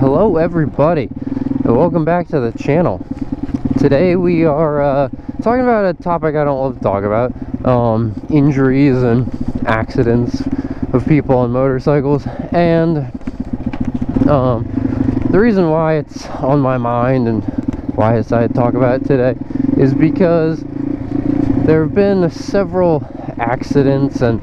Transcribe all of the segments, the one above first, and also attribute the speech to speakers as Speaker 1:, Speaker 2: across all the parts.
Speaker 1: Hello everybody, and welcome back to the channel. Today we are talking about a topic I don't love to talk about, injuries and accidents of people on motorcycles. And the reason why it's on my mind and why I decided to talk about it today is because there have been several accidents and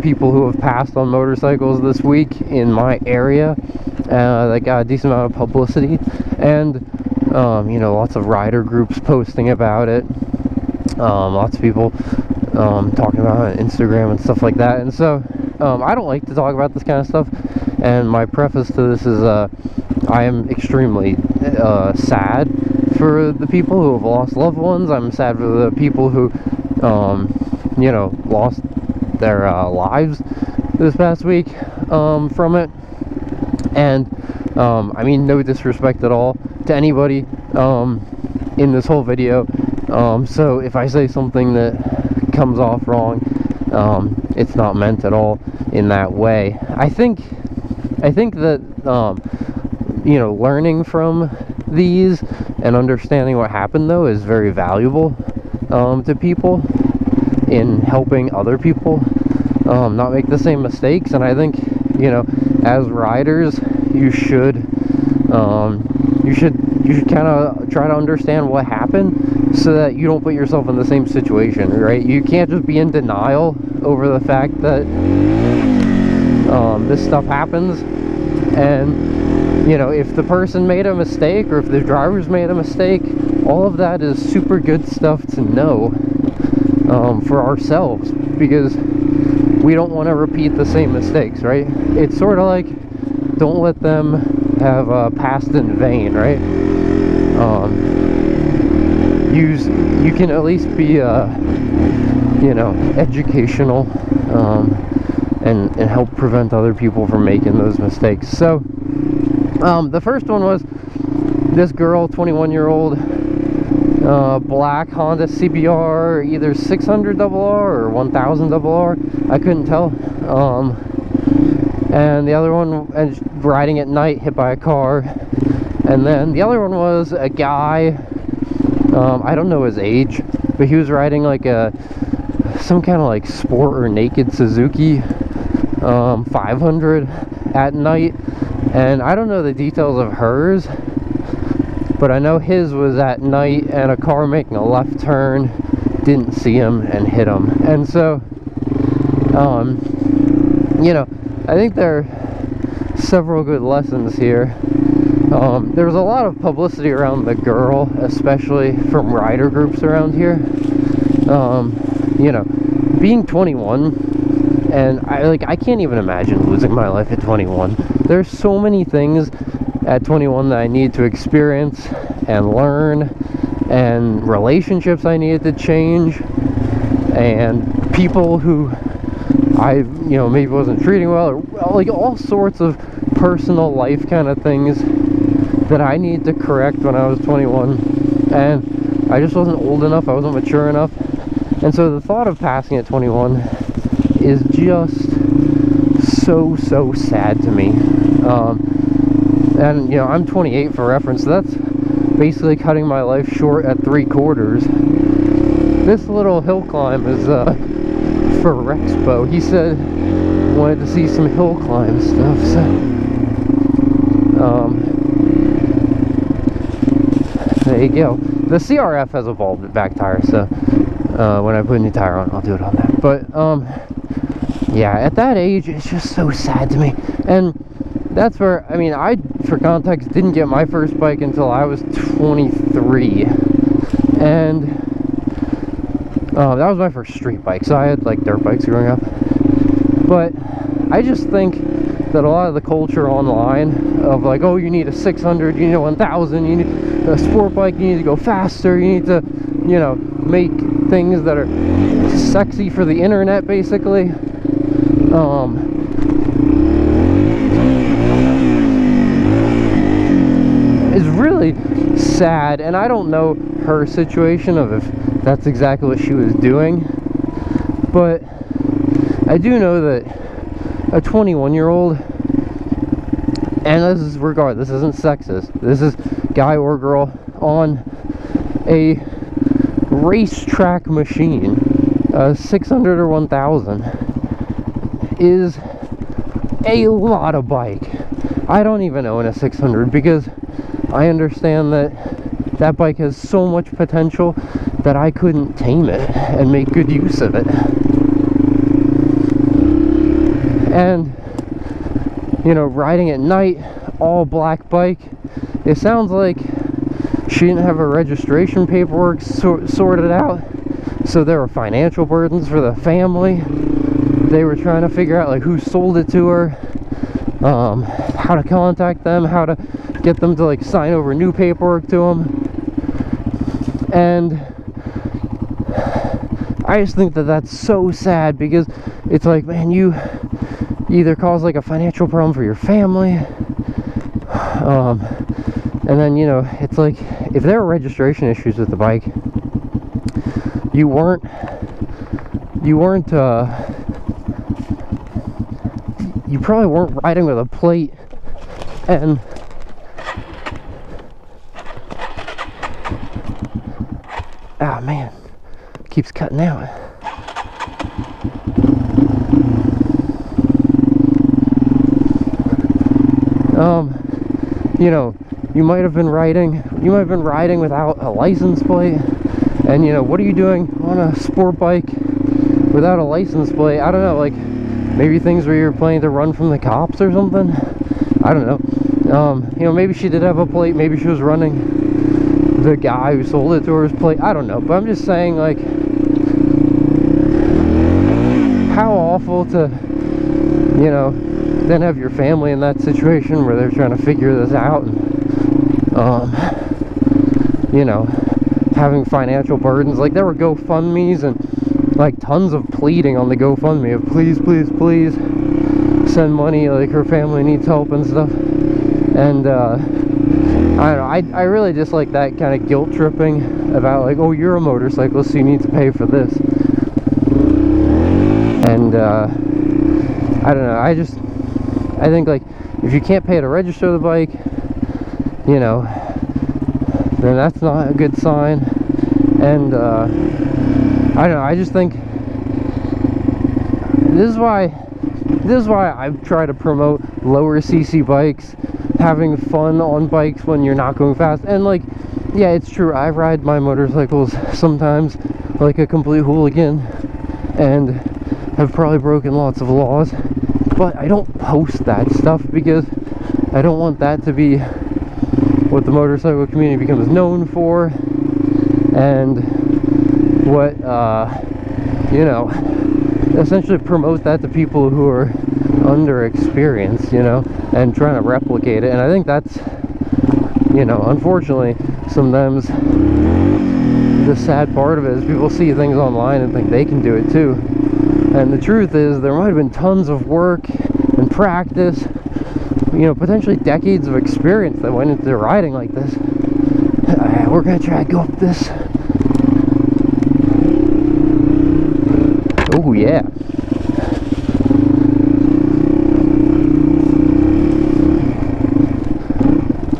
Speaker 1: people who have passed on motorcycles this week in my area that got a decent amount of publicity, and lots of rider groups posting about it, lots of people talking about it on Instagram and stuff like that. And so I don't like to talk about this kind of stuff, and my preface to this is I am extremely sad for the people who have lost loved ones. I'm sad for the people who lost their lives this past week from it. And I mean, no disrespect at all to anybody in this whole video, so if I say something that comes off wrong, it's not meant at all in that way. I think that learning from these and understanding what happened though is very valuable to people in helping other people not make the same mistakes. And I think, as riders, you should kind of try to understand what happened so that you don't put yourself in the same situation, right? You can't just be in denial over the fact that this stuff happens. And if the person made a mistake or if the drivers made a mistake, all of that is super good stuff to know for ourselves, because we don't want to repeat the same mistakes, right? It's sort of like, don't let them have passed in vain, right? You can at least be educational and help prevent other people from making those mistakes. So the first one was this girl, 21-year-old, black Honda CBR, either 600RR or 1000RR, I couldn't tell. And the other one, riding at night, hit by a car. And then the other one was a guy, I don't know his age, but he was riding like some kind of like sport or naked Suzuki 500 at night. And I don't know the details of hers, but I know his was at night, and a car making a left turn didn't see him and hit him. And so I think there are several good lessons here. There was a lot of publicity around the girl, especially from rider groups around here. Being 21, and I can't even imagine losing my life at 21. There's so many things at 21 that I need to experience and learn, and relationships I needed to change, and people who I maybe wasn't treating well, or like all sorts of personal life kind of things that I need to correct when I was 21, and I just wasn't old enough, I wasn't mature enough. And so the thought of passing at 21 is just so sad to me. And I'm 28 for reference, so that's basically cutting my life short at 3/4. This little hill climb is for Rexpo. He said he wanted to see some hill climb stuff, so there you go. The CRF has a bulb back tire, so when I put a new tire on, I'll do it on that. But yeah, at that age, it's just so sad to me. And that's where, I, for context, didn't get my first bike until I was 23. And that was my first street bike. So I had like dirt bikes growing up. But I just think that a lot of the culture online of like, oh, you need a 600, you need a 1000, you need a sport bike, you need to go faster, you need to, make things that are sexy for the internet, basically. Is really sad, and I don't know her situation of if that's exactly what she was doing, but I do know that a 21-year-old And this is regardless, this isn't sexist, this is guy or girl on a racetrack machine, 600 or 1000 is a lot of bike. I don't even own a 600 because I understand that that bike has so much potential that I couldn't tame it and make good use of it. And you know, riding at night, all black bike, it sounds like she didn't have her registration paperwork sorted out, so there were financial burdens for the family. They were trying to figure out like who sold it to her, how to contact them, how to get them to like sign over new paperwork to them. And I just think that that's so sad, because it's like, man, you either cause like a financial problem for your family, and then, you know, it's like if there were registration issues with the bike, you weren't you probably weren't riding with a plate. And oh man, keeps cutting out. You know, you might have been riding without a license plate, and you know, what are you doing on a sport bike without a license plate? I don't know, like maybe things where you're planning to run from the cops or something. I don't know. You know, maybe she did have a plate, maybe she was running the guy who sold it to her's plate. I don't know, but I'm just saying, like, how awful to, you know, then have your family in that situation where they're trying to figure this out, and you know, having financial burdens. Like, there were GoFundMe's and like tons of pleading on the GoFundMe of please, please, please send money, like her family needs help and stuff. And I don't know, I really dislike that kind of guilt tripping about like, oh, you're a motorcyclist, so you need to pay for this. And I don't know, I think like if you can't pay to register the bike, you know, then that's not a good sign. And I don't know, I just think this is why I try to promote lower CC bikes, having fun on bikes when you're not going fast. And like, yeah, it's true, I ride my motorcycles sometimes like a complete hooligan and have probably broken lots of laws, but I don't post that stuff because I don't want that to be what the motorcycle community becomes known for, and what you know, essentially promote that to people who are underexperienced, you know, and trying to replicate it. And I think that's, you know, unfortunately sometimes the sad part of it is people see things online and think they can do it too. And the truth is, there might have been tons of work and practice, you know, potentially decades of experience that went into riding like this. We're gonna try to go up this. Oh yeah.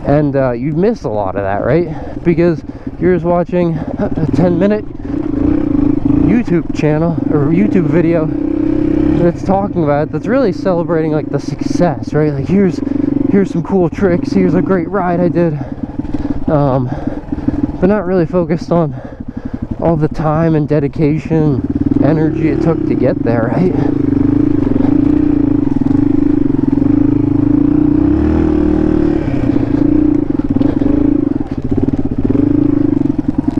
Speaker 1: And you've missed a lot of that, right? Because you're just watching a 10-minute YouTube channel or YouTube video that's talking about it, that's really celebrating like the success, right? Like, here's some cool tricks, here's a great ride I did, but not really focused on all the time and dedication, energy it took to get there, right?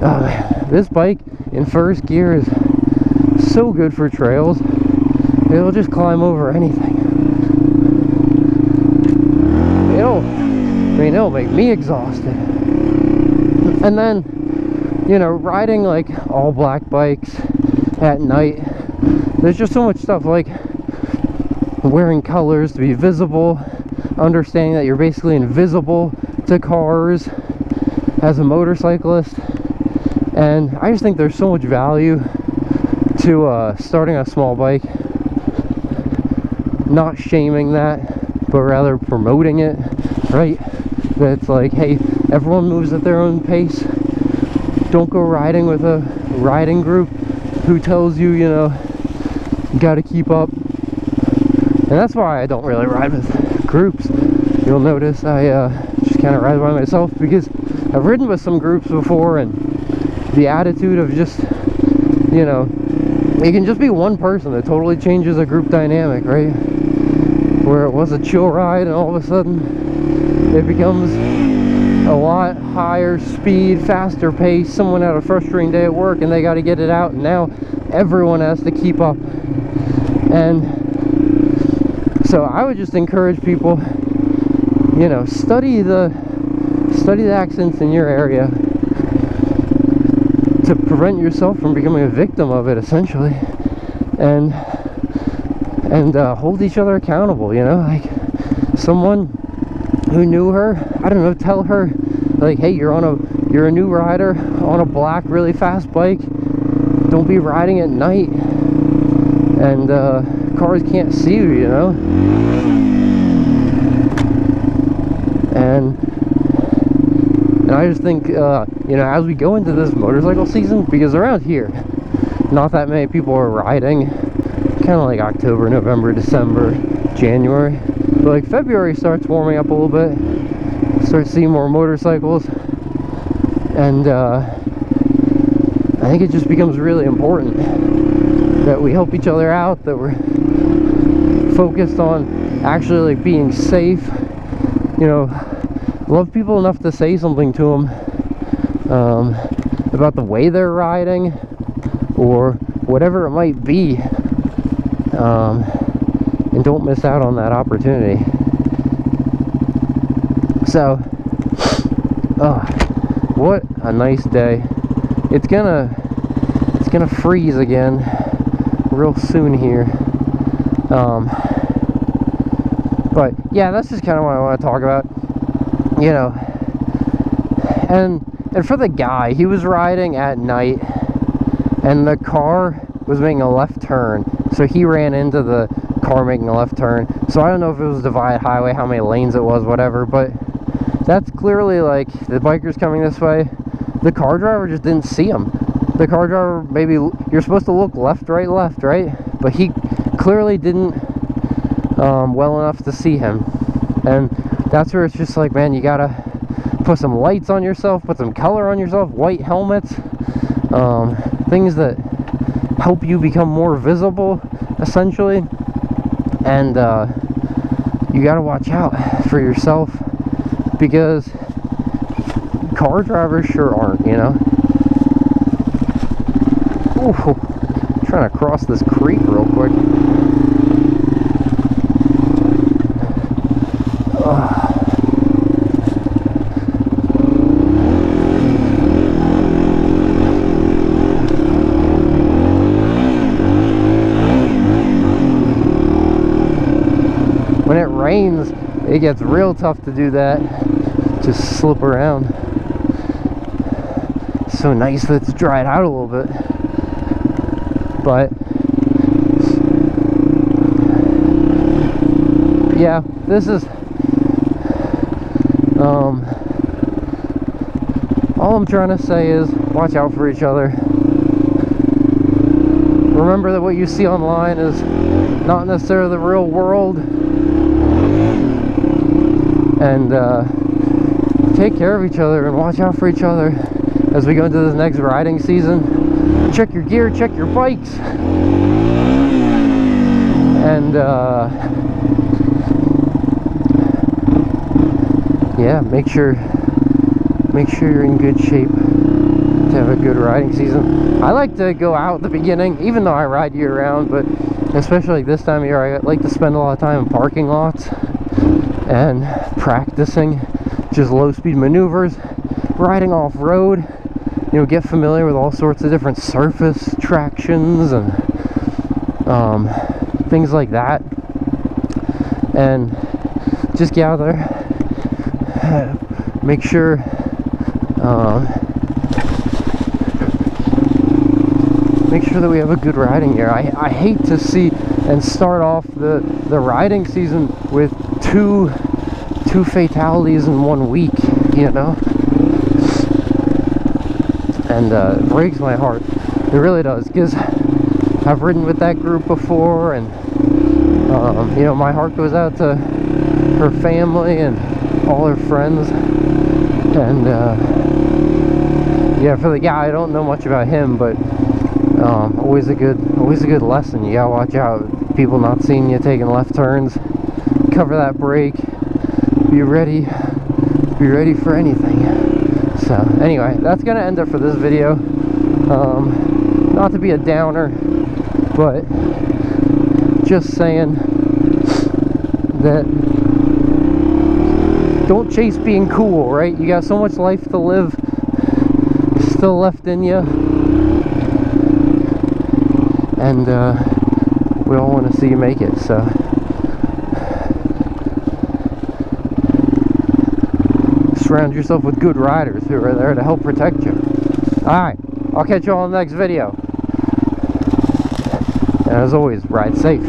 Speaker 1: Oh man, this bike in first gear is so good for trails. It'll just climb over anything. It'll make me exhausted. And then, you know, riding like all black bikes at night, there's just so much stuff, like wearing colors to be visible, understanding that you're basically invisible to cars as a motorcyclist. And I just think there's so much value to starting a small bike, not shaming that, but rather promoting it, right? That's like, hey, everyone moves at their own pace. Don't go riding with a riding group who tells you, you know, you gotta keep up. And that's why I don't really ride with groups. You'll notice I just kind of ride by myself, because I've ridden with some groups before, and the attitude of just, you know, it can just be one person that totally changes a group dynamic, right? Where it was a chill ride and all of a sudden it becomes a lot higher speed, faster pace. Someone had a frustrating day at work and they got to get it out, and now everyone has to keep up. And so I would just encourage people, you know, study the accidents in your area to prevent yourself from becoming a victim of it, essentially, and hold each other accountable. You know, like someone who knew her, I don't know, tell her like, hey, you're a new rider on a black really fast bike, don't be riding at night, and cars can't see you, you know. And I just think, you know, as we go into this motorcycle season, because around here, not that many people are riding, kind of like October, November, December, January. But like February starts warming up a little bit, start seeing more motorcycles, and I think it just becomes really important that we help each other out, that we're focused on actually like being safe. You know, love people enough to say something to them about the way they're riding or whatever it might be, and don't miss out on that opportunity. So, what a nice day. It's gonna freeze again real soon here. But yeah, that's just kind of what I want to talk about, you know. And for the guy, he was riding at night and the car was making a left turn, so he ran into the car making a left turn. So I don't know if it was a divided highway, how many lanes it was, whatever, but that's clearly like the biker's coming this way. The car driver just didn't see him. The car driver, maybe you're supposed to look left, right? But he clearly didn't well enough to see him. And that's where it's just like, man, you gotta put some lights on yourself, put some color on yourself, white helmets, things that help you become more visible, essentially. And you gotta watch out for yourself, because car drivers sure aren't, you know. Ooh, trying to cross this creek real quick. When it rains, it gets real tough to do that. Just slip around. It's so nice that it's dried out a little bit. But yeah, this is all I'm trying to say is watch out for each other. Remember that what you see online is not necessarily the real world. And take care of each other and watch out for each other as we go into this next riding season. Check your gear, check your bikes, and yeah, make sure you're in good shape to have a good riding season. I like to go out at the beginning, even though I ride year round, but especially like this time of year, I like to spend a lot of time in parking lots and practicing just low speed maneuvers, riding off road, you know, get familiar with all sorts of different surface tractions and things like that, and just get out there, make sure that we have a good riding year. I hate to see and start off the riding season with two fatalities in 1 week, you know, and it breaks my heart. It really does, because I've ridden with that group before, and you know, my heart goes out to her family and all her friends. And yeah, for the guy, I don't know much about him, but always a good lesson. You gotta watch out, people not seeing you taking left turns. Cover that brake. Be ready for anything. So anyway, that's gonna end it for this video. Not to be a downer, but just saying that don't chase being cool, right? You got so much life to live still left in you, and we all want to see you make it. So surround yourself with good riders who are there to help protect you. Alright, I'll catch you all in the next video. And as always, ride safe.